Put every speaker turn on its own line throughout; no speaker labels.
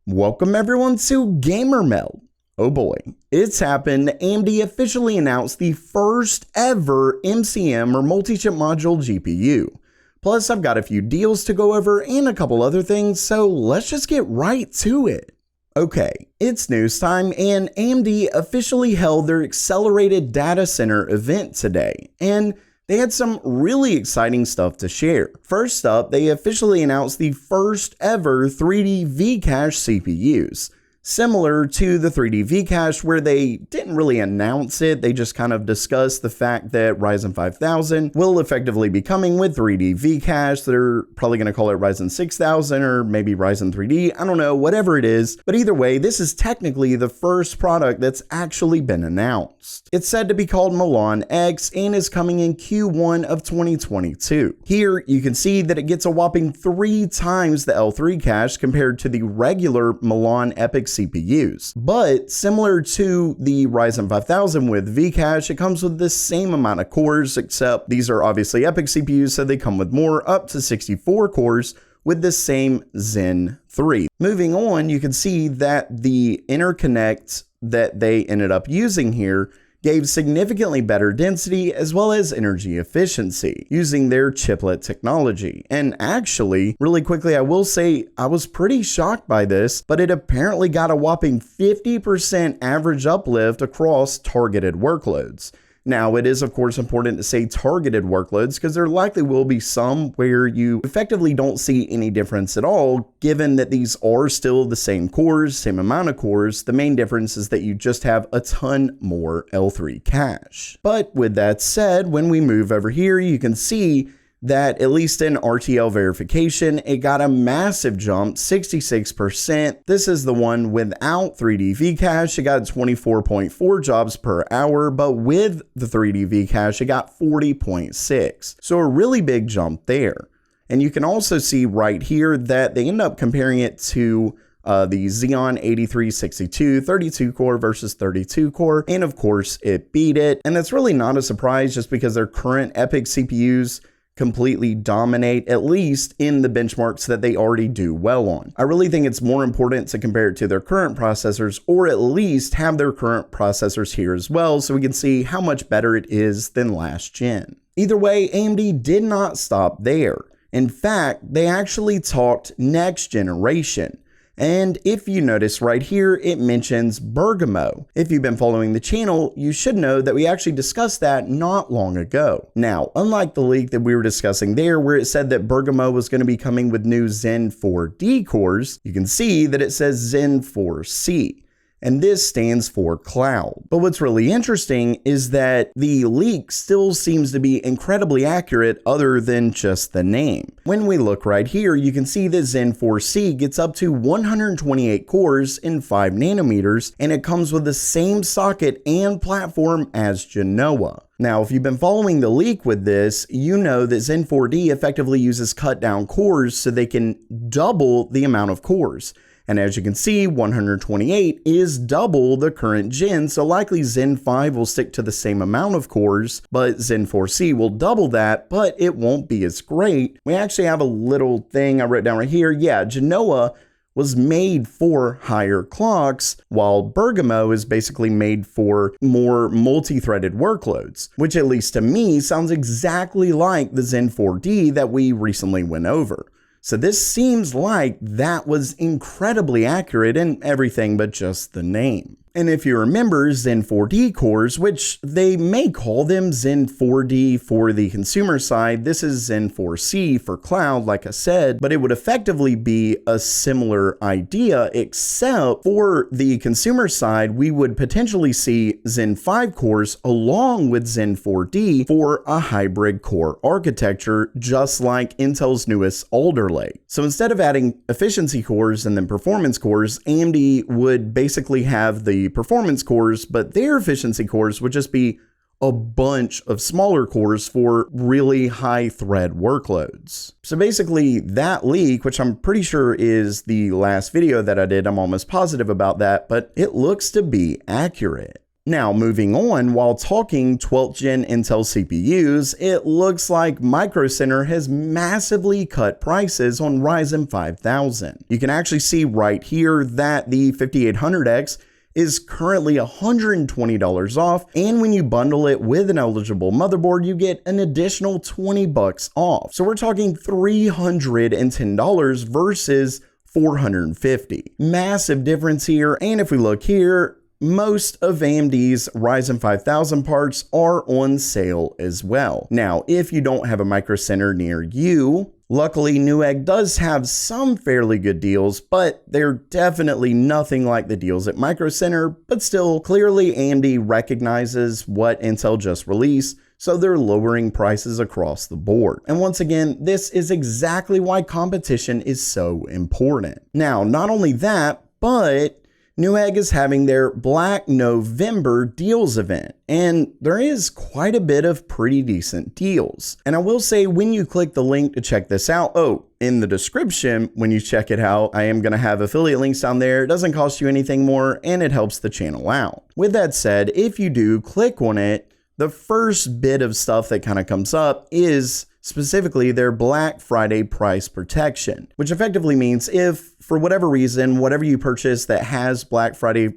Welcome everyone to Gamer Meld. Oh boy, it's happened. AMD officially announced the first ever MCM or multi-chip module GPU. Plus, I've got a few deals to go over and a couple other things, so let's just get right to it. Okay, it's news time, and AMD officially held their accelerated data center event today, and they had some really exciting stuff to share. First up, they officially announced the first ever 3D V-Cache CPUs. Similar to the 3D V-Cache where they didn't really announce it, they just kind of discussed the fact that Ryzen 5000 will effectively be coming with 3D V-Cache. They're probably going to call it Ryzen 6000 or maybe Ryzen 3D, I don't know, whatever it is. But either way, this is technically the first product that's actually been announced. It's said to be called Milan X and is coming in Q1 of 2022. Here, you can see that it gets a whopping 3 times the L3 cache compared to the regular Milan Epyc CPUs. But similar to the Ryzen 5000 with V-Cache, it comes with the same amount of cores, except these are obviously Epyc CPUs, so they come with more, up to 64 cores with the same Zen 3. Moving on, you can see that the interconnect that they ended up using here gave significantly better density as well as energy efficiency using their chiplet technology. And actually, really quickly, I will say I was pretty shocked by this, but it apparently got a whopping 50% average uplift across targeted workloads. Now, it is of course important to say targeted workloads because there likely will be some where you effectively don't see any difference at all, given that these are still the same cores, same amount of cores. The main difference is that you just have a ton more L3 cache. But with that said, when we move over here, you can see that at least in RTL verification, it got a massive jump, 66%. This is the one without 3D V-Cache. It got 24.4 jobs per hour, but with the 3D V-Cache, it got 40.6. So a really big jump there. And you can also see right here that they end up comparing it to the Xeon 8362 32 core versus 32 core, and of course it beat it. And that's really not a surprise just because their current Epyc CPUs completely dominate, at least in the benchmarks that they already do well on. I really think it's more important to compare it to their current processors, or at least have their current processors here as well, so we can see how much better it is than last gen. Either way, AMD did not stop there. In fact, they actually talked next generation. And if you notice right here, it mentions Bergamo. If you've been following the channel, you should know that we actually discussed that not long ago. Now, unlike the leak that we were discussing there, where it said that Bergamo was going to be coming with new Zen 4D cores, you can see that it says Zen 4C. And this stands for cloud. But what's really interesting is that the leak still seems to be incredibly accurate other than just the name. When we look right here, you can see that Zen 4C gets up to 128 cores in 5 nanometers, and it comes with the same socket and platform as Genoa. Now, if you've been following the leak with this, you know that Zen 4D effectively uses cut down cores so they can double the amount of cores. And as you can see, 128 is double the current gen, so likely Zen 5 will stick to the same amount of cores, but Zen 4C will double that, but it won't be as great. We actually have a little thing I wrote down right here. Yeah, Genoa was made for higher clocks, while Bergamo is basically made for more multi-threaded workloads, which at least to me sounds exactly like the Zen 4D that we recently went over. So this seems like that was incredibly accurate in everything but just the name. And if you remember, Zen 4D cores, which they may call them Zen 4D for the consumer side, this is Zen 4C for cloud, like I said, but it would effectively be a similar idea, except for the consumer side, we would potentially see Zen 5 cores along with Zen 4D for a hybrid core architecture, just like Intel's newest Alder Lake. So instead of adding efficiency cores and then performance cores, AMD would basically have the performance cores, but their efficiency cores would just be a bunch of smaller cores for really high thread workloads. So basically that leak, which I'm pretty sure is the last video that I did, I'm almost positive about that, but it looks to be accurate. Now, moving on, while talking 12th gen Intel CPUs, it looks like Micro Center has massively cut prices on Ryzen 5000. You can actually see right here that the 5800X is currently $120 off, and when you bundle it with an eligible motherboard, you get an additional $20 off. So we're talking $310 versus $450. Massive difference here, and if we look here, most of AMD's Ryzen 5000 parts are on sale as well. Now, if you don't have a Micro Center near you, luckily Newegg does have some fairly good deals, but they're definitely nothing like the deals at Micro Center. But still, clearly AMD recognizes what Intel just released, so they're lowering prices across the board. And once again, this is exactly why competition is so important. Now, not only that, but Newegg is having their Black November deals event, and there is quite a bit of pretty decent deals. And I will say, when you click the link to check this out, in the description, when you check it out, I am going to have affiliate links down there. It doesn't cost you anything more, and it helps the channel out. With that said, if you do click on it, the first bit of stuff that kind of comes up is specifically their Black Friday price protection, which effectively means if for whatever reason, whatever you purchase that has Black Friday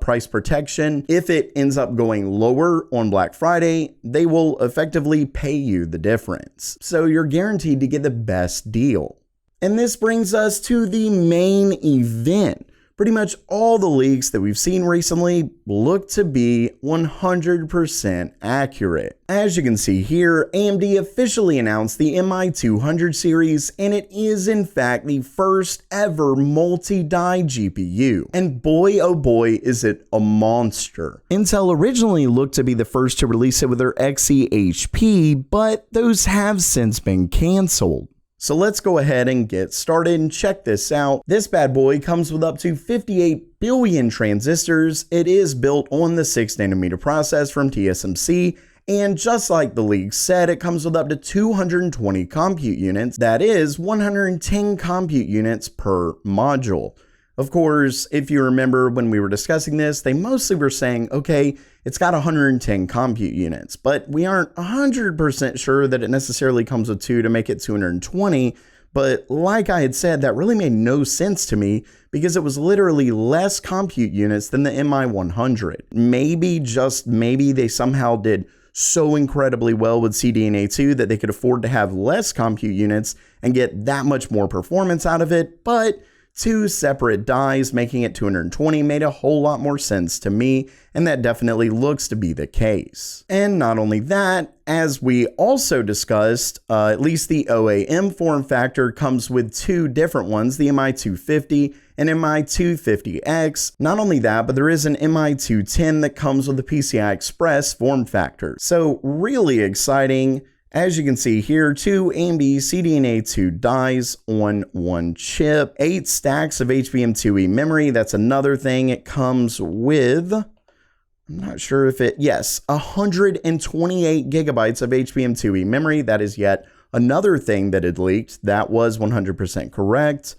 price protection, if it ends up going lower on Black Friday, they will effectively pay you the difference. So you're guaranteed to get the best deal. And this brings us to the main event. Pretty much all the leaks that we've seen recently look to be 100% accurate. As you can see here, AMD officially announced the MI200 series, and it is in fact the first ever multi-die GPU. And boy oh boy is it a monster. Intel originally looked to be the first to release it with their XE-HP, but those have since been canceled. So let's go ahead and get started and check this out. This bad boy comes with up to 58 billion transistors. It is built on the 6nm process from TSMC, and just like the leak said, it comes with up to 220 compute units. That is 110 compute units per module. Of course, if you remember when we were discussing this, they mostly were saying, okay, it's got 110 compute units, but we aren't 100% sure that it necessarily comes with 2 to make it 220. But like I had said, that really made no sense to me because it was literally less compute units than the MI100. Maybe, just maybe, they somehow did so incredibly well with CDNA 2 that they could afford to have less compute units and get that much more performance out of it, but 2 separate dies making it 220 made a whole lot more sense to me, and that definitely looks to be the case. And not only that, as we also discussed, at least the OAM form factor comes with 2 different ones, the MI250 and MI250X. Not only that, but there is an MI210 that comes with the PCI Express form factor. So really exciting. As you can see here, 2 AMD CDNA 2 dies on 1 chip, 8 stacks of HBM2E memory. That's another thing. It comes with, I'm not sure if it, yes, 128 gigabytes of HBM2E memory. That is yet another thing that had leaked. That was 100% correct.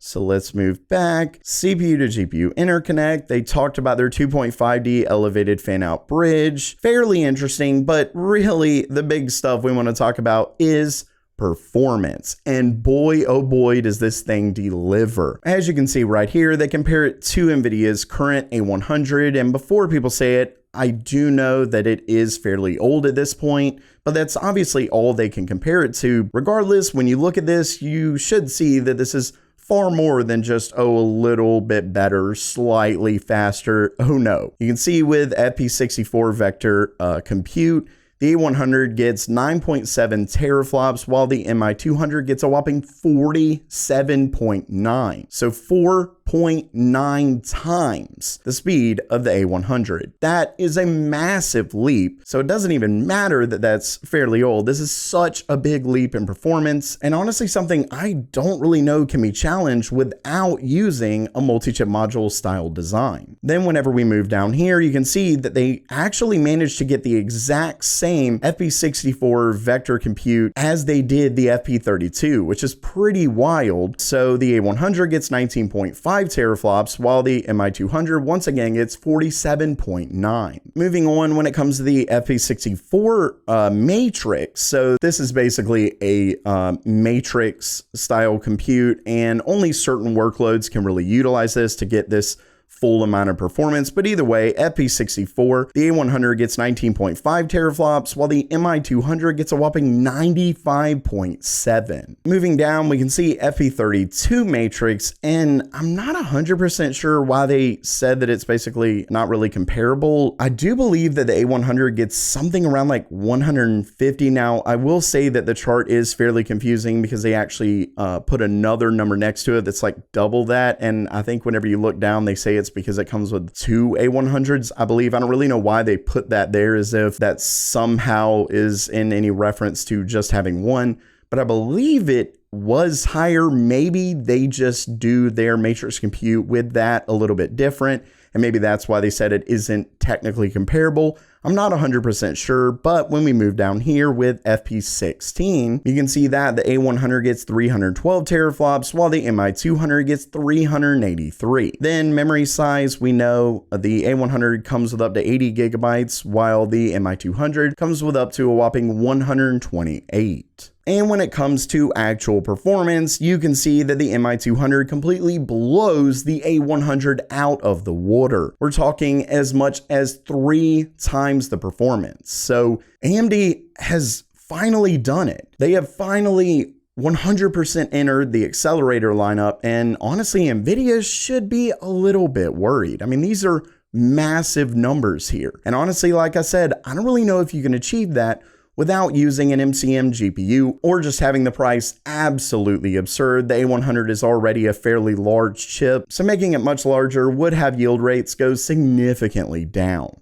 So let's move back. CPU to GPU interconnect. They talked about their 2.5D elevated fan out bridge. Fairly interesting, but really the big stuff we want to talk about is performance. And boy, oh boy, does this thing deliver. As you can see right here, they compare it to NVIDIA's current A100. And before people say it, I do know that it is fairly old at this point, but that's obviously all they can compare it to. Regardless, when you look at this, you should see that this is far more than just, a little bit better, slightly faster. Oh no. You can see with Epyc 64 vector compute, the A100 gets 9.7 teraflops, while the MI200 gets a whopping 47.9. So 4.9 times the speed of the A100. That is a massive leap. So it doesn't even matter that that's fairly old. This is such a big leap in performance, and honestly something I don't really know can be challenged without using a multi-chip module style design. Then whenever we move down here, you can see that they actually managed to get the exact same Epyc 64 vector compute as they did the FP32, which is pretty wild. So the A100 gets 19.5 teraflops, while the MI200 once again gets 47.9. Moving on, when it comes to the FP64 matrix, so this is basically a matrix style compute, and only certain workloads can really utilize this to get this full amount of performance. But either way, FP64, the A100 gets 19.5 teraflops, while the MI200 gets a whopping 95.7. Moving down, we can see FP32 matrix, and I'm not 100% sure why they said that it's basically not really comparable. I do believe that the A100 gets something around like 150. Now, I will say that the chart is fairly confusing because they actually put another number next to it that's like double that, and I think whenever you look down, they say it's because it comes with 2 A100s, I believe. I don't really know why they put that there, as if that somehow is in any reference to just having one, but I believe it was higher. Maybe they just do their matrix compute with that a little bit different, and maybe that's why they said it isn't technically comparable. I'm not 100% sure, but when we move down here with FP16, you can see that the A100 gets 312 teraflops, while the MI200 gets 383. Then memory size, we know the A100 comes with up to 80 gigabytes, while the MI200 comes with up to a whopping 128. And when it comes to actual performance, you can see that the MI200 completely blows the A100 out of the water. We're talking as much as 3 times the performance. So AMD has finally done it. They have finally 100% entered the accelerator lineup, and honestly, NVIDIA should be a little bit worried. I mean, these are massive numbers here. And honestly, like I said, I don't really know if you can achieve that without using an MCM GPU or just having the price absolutely absurd. The A100 is already a fairly large chip, so making it much larger would have yield rates go significantly down.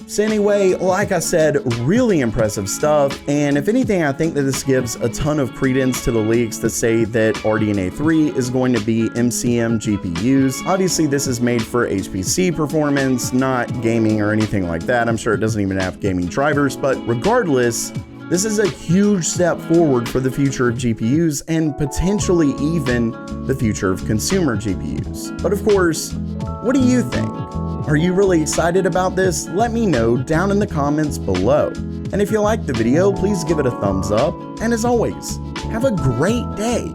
So anyway, like I said, really impressive stuff, and if anything, I think that this gives a ton of credence to the leaks that say that RDNA 3 is going to be MCM GPUs. Obviously, this is made for HPC performance, not gaming or anything like that. I'm sure it doesn't even have gaming drivers, but regardless, this is a huge step forward for the future of GPUs and potentially even the future of consumer GPUs. But of course, what do you think? Are you really excited about this? Let me know down in the comments below. And if you liked the video, please give it a thumbs up. And as always, have a great day.